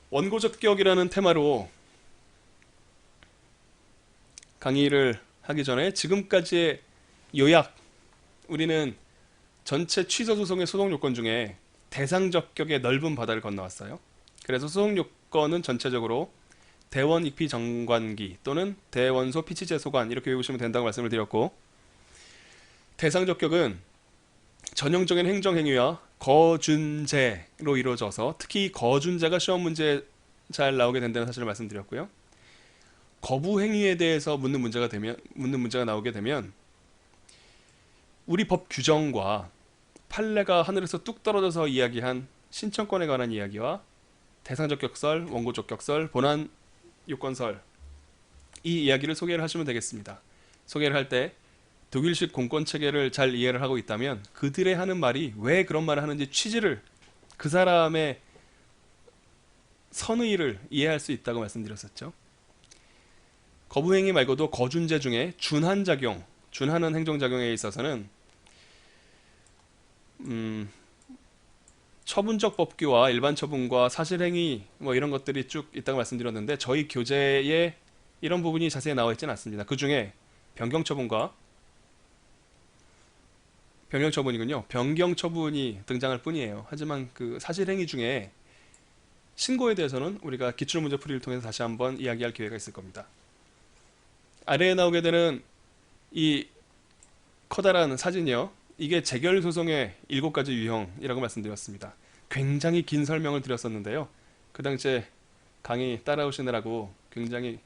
원고적격이라는 테마로 강의를 하기 전에 지금까지의 요약, 우리는 전체 취소 소송의 소송 요건 중에 대상적격의 넓은 바다를 건너왔어요. 그래서 소송 요건은 전체적으로 대원 익피 정관기 또는 대원소 피치제 소관 이렇게 외우시면 된다고 말씀을 드렸고, 대상적격은 전형적인 행정행위와 거준제로 이루어져서 특히 거준제가 시험 문제에 잘 나오게 된다는 사실을 말씀드렸고요. 거부 행위에 대해서 묻는 문제가 나오게 되면 우리 법 규정과 판례가 하늘에서 뚝 떨어져서 이야기한 신청권에 관한 이야기와 대상적격설, 원고적격설, 본안 요건설 이 이야기를 소개를 하시면 되겠습니다. 소개를 할 때 독일식 공권 체계를 잘 이해를 하고 있다면 그들의 하는 말이 왜 그런 말을 하는지 취지를, 그 사람의 선의를 이해할 수 있다고 말씀드렸었죠. 거부행위 말고도 거준제 중에 준한작용, 준하는 행정작용에 있어서는 처분적 법규와 일반 처분과 사실행위 뭐 이런 것들이 쭉 있다고 말씀드렸는데 저희 교재에 이런 부분이 자세히 나와 있지는 않습니다. 그 중에 변경처분과 변경처분이군요. 변경처분이 등장할 뿐이에요. 하지만 그 사실행위 중에 신고에 대해서는 우리가 기출문제풀이를 통해서 다시 한번 이야기할 기회가 있을 겁니다. 아래에 나오게 되는 이 커다란 사진이요, 이게 재결소송의 7가지 유형이라고 말씀드렸습니다. 굉장히 긴 설명을 드렸었는데요, 그 당시에 강의 따라오시느라고 굉장히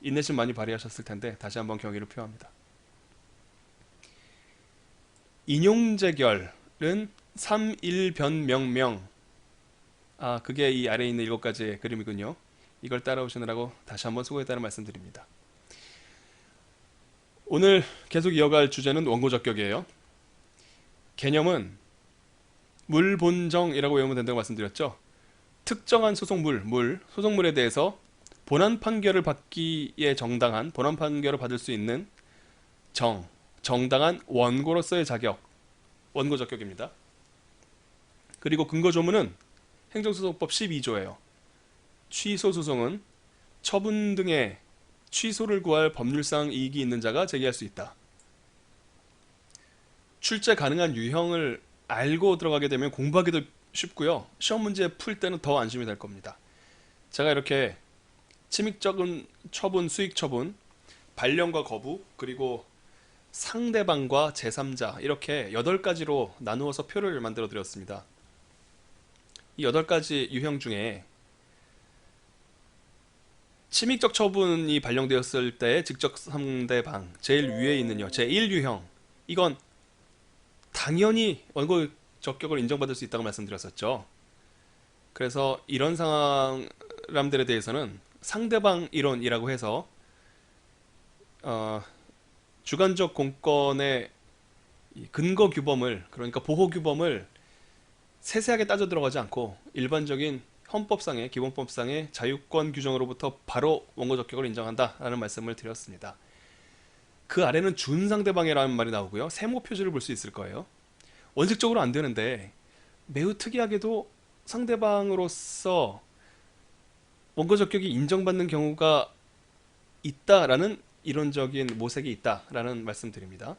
인내심 많이 발휘하셨을 텐데 다시 한번 경의를 표합니다. 인용재결은 3.1변명명, 그게 이 아래에 있는 7가지의 그림이군요. 이걸 따라오시느라고 다시 한번 수고했다는 말씀드립니다. 오늘 계속 이어갈 주제는 원고적격이에요. 개념은 물본정이라고 외우면 된다고 말씀드렸죠. 특정한 소송물에 대해서 본안 판결을 받기에 정당한, 본안 판결을 받을 수 있는 정당한 원고로서의 자격, 원고적격입니다. 그리고 근거조문은 행정소송법 12조예요. 취소소송은 처분 등의 취소를 구할 법률상 이익이 있는 자가 제기할 수 있다. 출제 가능한 유형을 알고 들어가게 되면 공부하기도 쉽고요, 시험 문제 풀 때는 더 안심이 될 겁니다. 제가 이렇게 침익적인 처분, 수익처분, 발령과 거부, 그리고 상대방과 제3자 이렇게 8가지로 나누어서 표를 만들어 드렸습니다. 이 8가지 유형 중에 침익적 처분이 발령되었을 때 직접 상대방 제일 위에 있는요, 제1유형, 이건 당연히 원고 적격을 인정받을 수 있다고 말씀드렸었죠. 그래서 이런 사람들에 대해서는 상대방 이론이라고 해서 주관적 공권의 근거 규범을, 그러니까 보호 규범을 세세하게 따져 들어가지 않고 일반적인 헌법상의, 기본법상의 자유권 규정으로부터 바로 원고 적격을 인정한다라는 말씀을 드렸습니다. 그 아래는 준상대방이라는 말이 나오고요, 세모 표시를 볼 수 있을 거예요. 원칙적으로 안 되는데 매우 특이하게도 상대방으로서 원고 적격이 인정받는 경우가 있다라는 이론적인 모색이 있다라는 말씀드립니다.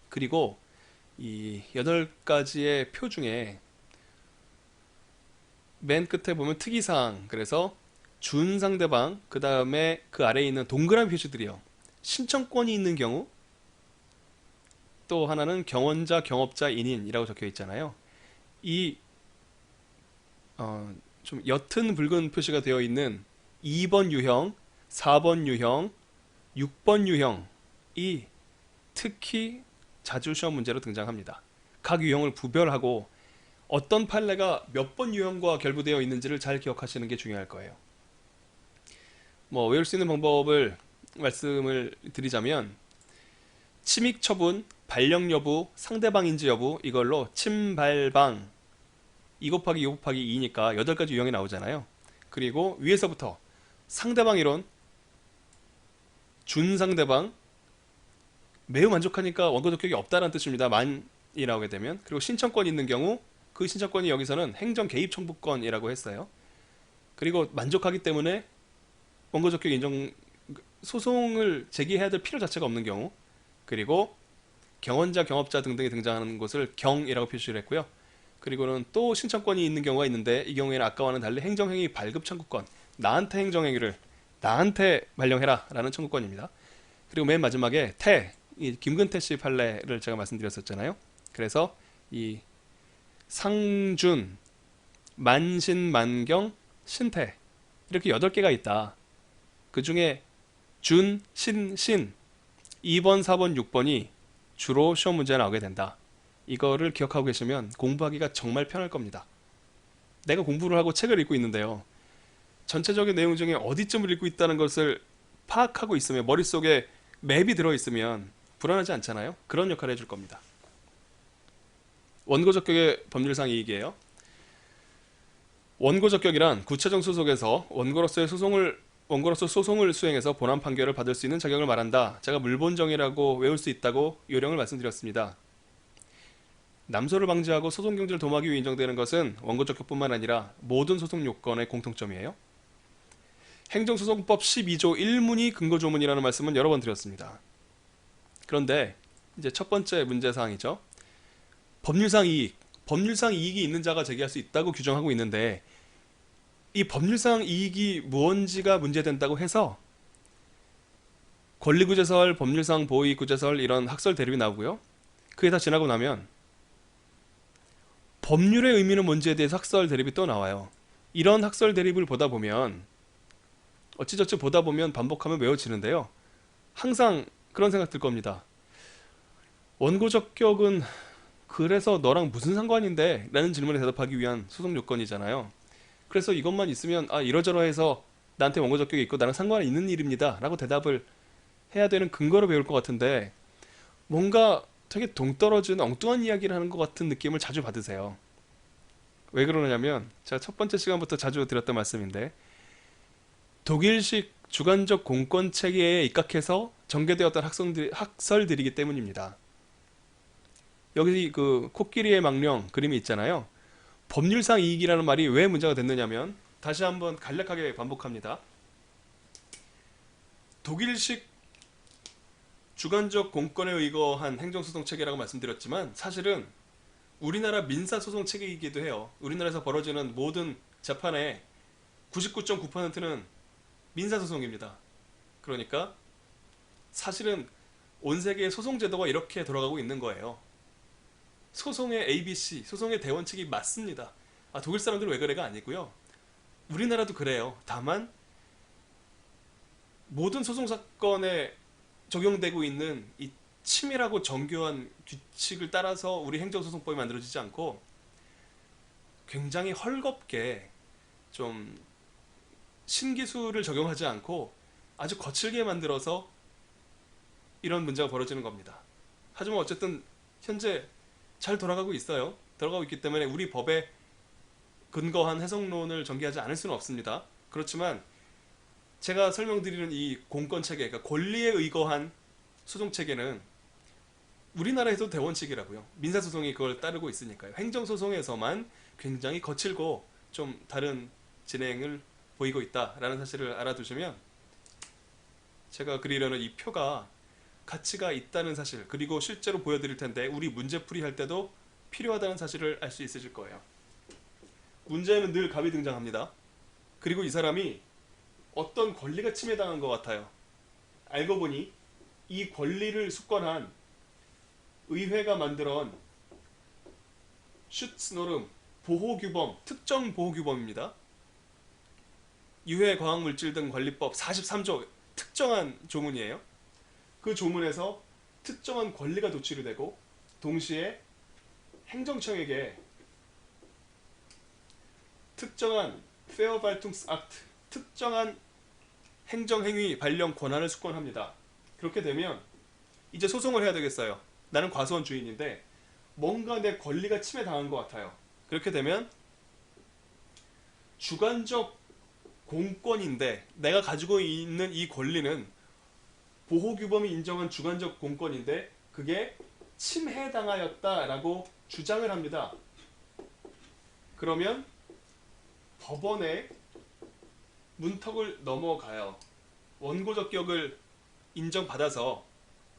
그리고 이 8가지의 표 중에 맨 끝에 보면 특이사항, 그래서 준상대방, 그 다음에 그 아래에 있는 동그란 표시들이요, 신청권이 있는 경우, 또 하나는 경원자, 경업자, 인인이라고 적혀 있잖아요. 이 좀 옅은 붉은 표시가 되어 있는 2번 유형, 4번 유형, 6번 유형이 특히 자주 시험 문제로 등장합니다. 각 유형을 구별하고 어떤 판례가 몇 번 유형과 결부되어 있는지를 잘 기억하시는 게 중요할 거예요. 외울 수 있는 방법을 말씀을 드리자면, 침익 처분, 발령 여부, 상대방 인지 여부, 이걸로 침발방 2 곱하기 2 곱하기 2니까 8가지 유형이 나오잖아요. 그리고 위에서부터 상대방 이론, 준상대방, 매우 만족하니까 원고 적격이 없다는 뜻입니다. 만이 나오게 되면. 그리고 신청권이 있는 경우, 그 신청권이 여기서는 행정 개입 청구권이라고 했어요. 그리고 만족하기 때문에 원고 적격 인정 소송을 제기해야 될 필요 자체가 없는 경우, 그리고 경원자, 경업자 등등이 등장하는 곳을 경이라고 표시를 했고요. 그리고는 또 신청권이 있는 경우가 있는데, 이 경우에는 아까와는 달리 행정행위 발급 청구권, 나한테 행정행위를 나한테 발령해라 라는 청구권입니다. 그리고 맨 마지막에 이 김근태 씨 판례를 제가 말씀드렸었잖아요. 그래서 이 상준, 만신, 만경, 신태 이렇게 8개가 있다. 그 중에 준, 신 2번, 4번, 6번이 주로 시험 문제에 나오게 된다. 이거를 기억하고 계시면 공부하기가 정말 편할 겁니다. 내가 공부를 하고 책을 읽고 있는데요. 전체적인 내용 중에 어디쯤을 읽고 있다는 것을 파악하고 있으면, 머릿속에 맵이 들어있으면 불안하지 않잖아요. 그런 역할을 해줄 겁니다. 원고 적격의 법률상 이익이에요. 원고 적격이란 구체적 소속에서 원고로서 소송을 수행해서 본안 판결을 받을 수 있는 자격을 말한다. 제가 물본정이라고 외울 수 있다고 요령을 말씀드렸습니다. 남소를 방지하고 소송 경제를 도모하기 위해 인정되는 것은 원고 적격뿐만 아니라 모든 소송 요건의 공통점이에요. 행정소송법 12조 1문이 근거조문이라는 말씀은 여러 번 드렸습니다. 그런데 이제 첫 번째 문제사항이죠. 법률상 이익이 있는 자가 제기할 수 있다고 규정하고 있는데, 이 법률상 이익이 무언지가 문제된다고 해서 권리구제설, 법률상 보호이익구제설 이런 학설 대립이 나오고요. 그게 다 지나고 나면 법률의 의미는 뭔지에 대해서 학설 대립이 또 나와요. 이런 학설 대립을 보다 보면 어찌저찌 보다 보면 반복하면 외워지는데요. 항상 그런 생각 들 겁니다. 원고 적격은 그래서 너랑 무슨 상관인데? 라는 질문에 대답하기 위한 소송 요건이잖아요. 그래서 이것만 있으면 이러저러해서 나한테 원고 적격이 있고 나랑 상관이 있는 일입니다 라고 대답을 해야 되는 근거로 배울 것 같은데, 뭔가 되게 동떨어진 엉뚱한 이야기를 하는 것 같은 느낌을 자주 받으세요. 왜 그러냐면 제가 첫 번째 시간부터 자주 드렸던 말씀인데, 독일식 주관적 공권 체계에 입각해서 전개되었던 학설들이기 때문입니다. 여기 그 코끼리의 망령 그림이 있잖아요. 법률상 이익이라는 말이 왜 문제가 됐느냐면, 다시 한번 간략하게 반복합니다. 독일식 주관적 공권에 의거한 행정소송 체계라고 말씀드렸지만, 사실은 우리나라 민사소송 체계이기도 해요. 우리나라에서 벌어지는 모든 재판의 99.9%는 민사소송입니다. 그러니까 사실은 온 세계의 소송제도가 이렇게 돌아가고 있는 거예요. 소송의 ABC, 소송의 대원칙이 맞습니다. 독일 사람들은 왜 그래가 아니고요. 우리나라도 그래요. 다만 모든 소송 사건에 적용되고 있는 이 치밀하고 정교한 규칙을 따라서 우리 행정소송법이 만들어지지 않고, 굉장히 헐겁게 좀 신기술을 적용하지 않고 아주 거칠게 만들어서 이런 문제가 벌어지는 겁니다. 하지만 어쨌든 현재 잘 돌아가고 있어요. 돌아가고 있기 때문에 우리 법에 근거한 해석론을 전개하지 않을 수는 없습니다. 그렇지만 제가 설명드리는 이 공권체계, 그러니까 권리에 의거한 소송체계는 우리나라에서도 대원칙이라고요. 민사소송이 그걸 따르고 있으니까요. 행정소송에서만 굉장히 거칠고 좀 다른 진행을 보이고 있다라는 사실을 알아두시면, 제가 그리려는 이 표가 가치가 있다는 사실, 그리고 실제로 보여드릴 텐데 우리 문제풀이 할 때도 필요하다는 사실을 알 수 있으실 거예요. 문제에는 늘 갑이 등장합니다. 그리고 이 사람이 어떤 권리가 침해당한 것 같아요. 알고 보니 이 권리를 숙권한 의회가 만들어온 슈츠노름 보호규범, 특정 보호규범입니다. 유해 과학물질 등 관리법 43조 특정한 조문이에요. 그 조문에서 특정한 권리가 도출이 되고, 동시에 행정청에게 특정한 페어발퉁스악트, 특정한 행정행위 발령 권한을 숙권합니다. 그렇게 되면 이제 소송을 해야 되겠어요. 나는 과수원 주인인데 뭔가 내 권리가 침해당한 것 같아요. 그렇게 되면 주관적 공권인데, 내가 가지고 있는 이 권리는 보호규범이 인정한 주관적 공권인데 그게 침해당하였다라고 주장을 합니다. 그러면 법원에 문턱을 넘어가요. 원고 적격을 인정받아서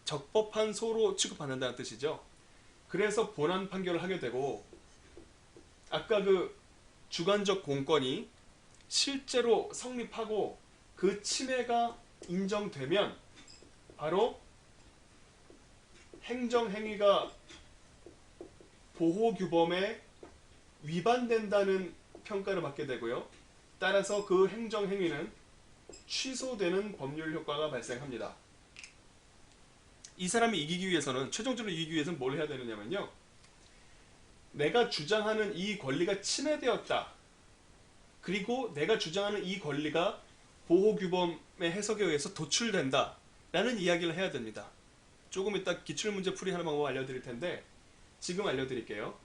적법한 소로 취급받는다는 뜻이죠. 그래서 본안 판결을 하게 되고, 아까 그 주관적 공권이 실제로 성립하고 그 침해가 인정되면 바로 행정행위가 보호규범에 위반된다는 평가를 받게 되고요. 따라서 그 행정행위는 취소되는 법률 효과가 발생합니다. 이 사람이 이기기 위해서는, 최종적으로 이기기 위해서는 뭘 해야 되느냐면요, 내가 주장하는 이 권리가 침해되었다, 그리고 내가 주장하는 이 권리가 보호규범의 해석에 의해서 도출된다 라는 이야기를 해야 됩니다. 조금 이따 기출문제 풀이 하는 방법 알려드릴 텐데 지금 알려드릴게요.